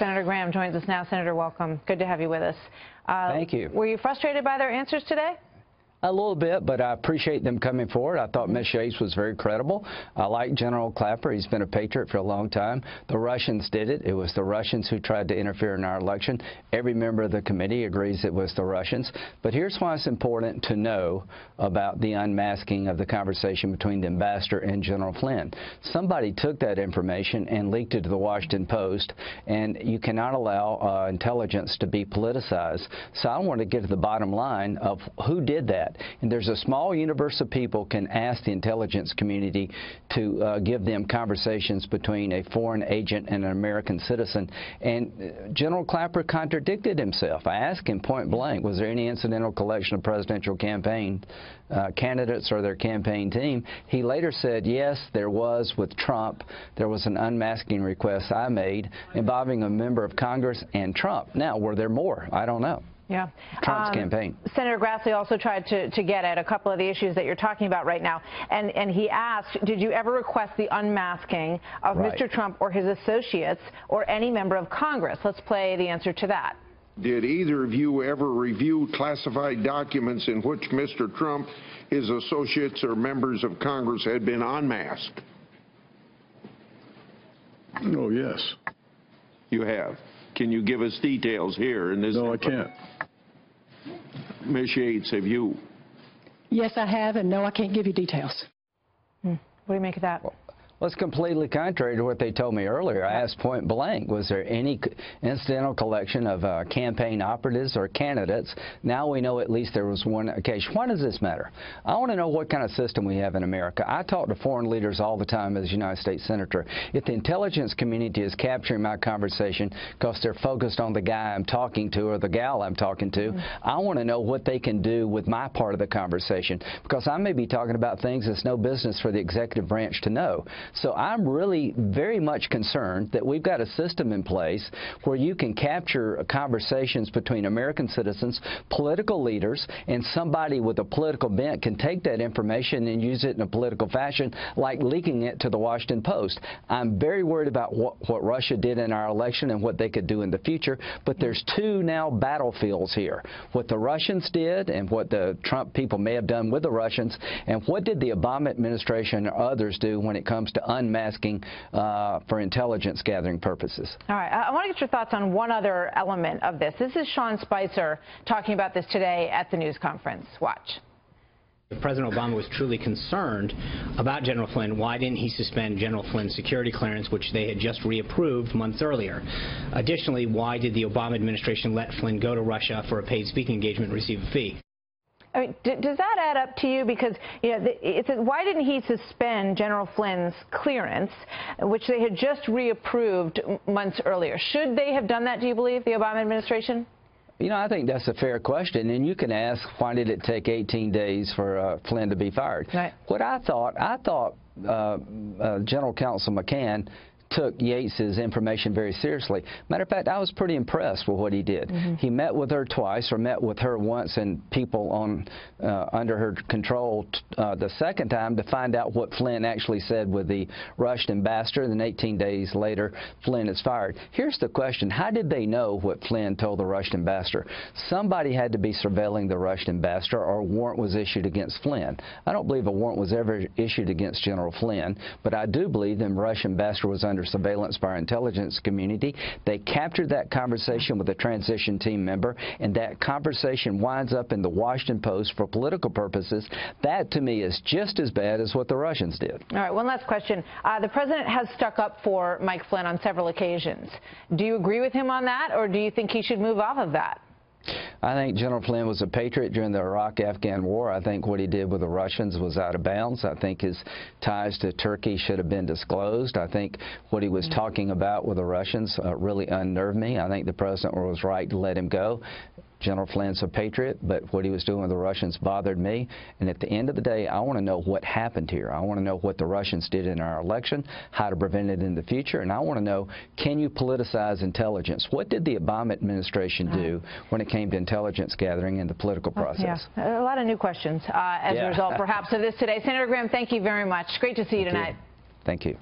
Senator Graham joins us now. Senator, welcome. Good to have you with us. Thank you. Were you frustrated by their answers today? A little bit, but I appreciate them coming forward. I thought Ms. Yates was very credible. I like General Clapper. He's been a patriot for a long time. The Russians did it. It was the Russians who tried to interfere in our election. Every member of the committee agrees it was the Russians. But here's why it's important to know about the unmasking of the conversation between the ambassador and General Flynn. Somebody took that information and leaked it to the Washington Post, and you cannot allow intelligence to be politicized. So I want to get to the bottom line of who did that. And there's a small universe of people can ask the intelligence community to give them conversations between a foreign agent and an American citizen. And General Clapper contradicted himself. I asked him point blank, was there any incidental collection of presidential campaign candidates or their campaign team? He later said, yes, there was with Trump. There was an unmasking request I made involving a member of Congress and Trump. Now, were there more? I don't know. Yeah. Trump's campaign. Senator Grassley also tried to get at a couple of the issues that you're talking about right now. And he asked, did you ever request the unmasking of Mr. Trump or his associates or any member of Congress? Let's play the answer to that. Did either of you ever review classified documents in which Mr. Trump, his associates, or members of Congress had been unmasked? Oh, yes. You have. Can you give us details here? In this No, I can't. Ms. Yates, have you? Yes, I have, and no, I can't give you details. What do you make of that? Well, it's completely contrary to what they told me earlier. I asked point blank, was there any incidental collection of campaign operatives or candidates? Now we know at least there was one occasion. Why does this matter? I want to know what kind of system we have in America. I talk to foreign leaders all the time as a United States Senator. If the intelligence community is capturing my conversation because they're focused on the guy I'm talking to or the gal I'm talking to, I want to know what they can do with my part of the conversation, because I may be talking about things that's no business for the executive branch to know. So I'm really very much concerned that we've got a system in place where you can capture conversations between American citizens, political leaders, and somebody with a political bent can take that information and use it in a political fashion, like leaking it to the Washington Post. I'm very worried about what Russia did in our election and what they could do in the future, but there's two now battlefields here. What the Russians did and what the Trump people may have done with the Russians, and what did the Obama administration or others do when it comes to unmasking for intelligence gathering purposes. All right. I want to get your thoughts on one other element of this. This is Sean Spicer talking about this today at the news conference. Watch. If President Obama was truly concerned about General Flynn, why didn't he suspend General Flynn's security clearance, which they had just reapproved months earlier? Additionally, why did the Obama administration let Flynn go to Russia for a paid speaking engagement and receive a fee? I mean, does that add up to you? Because, you know, it says, why didn't he suspend General Flynn's clearance, which they had just reapproved months earlier? Should they have done that, do you believe, the Obama administration? You know, I think that's a fair question, and you can ask, why did it take 18 days for Flynn to be fired? Right. What I thought General Counsel McCann took Yates's information very seriously. Matter of fact, I was pretty impressed with what he did. He met with her twice, or met with her once, and people on under her control the second time, to find out what Flynn actually said with the Russian ambassador. Then 18 days later, Flynn is fired. Here's the question: how did they know what Flynn told the Russian ambassador? Somebody had to be surveilling the Russian ambassador, or a warrant was issued against Flynn. I don't believe a warrant was ever issued against General Flynn, but I do believe the Russian ambassador was under surveillance by our intelligence community. They captured that conversation with a transition team member, and that conversation winds up in the Washington Post for political purposes. That, to me, is just as bad as what the Russians did. All right, one last question. The president has stuck up for Mike Flynn on several occasions. Do you agree with him on that, or do you think he should move off of that? I think General Flynn was a patriot during the Iraq-Afghan war. I think what he did with the Russians was out of bounds. I think his ties to Turkey should have been disclosed. I think what he was talking about with the Russians really unnerved me. I think the president was right to let him go. General Flynn's a patriot, but what he was doing with the Russians bothered me. And at the end of the day, I want to know what happened here. I want to know what the Russians did in our election, how to prevent it in the future, and I want to know, can you politicize intelligence? What did the Obama administration do when it came to intelligence gathering in the political process? Yeah, a lot of new questions as a result, perhaps, of this today. Senator Graham, thank you very much. Great to see you tonight. Thank you.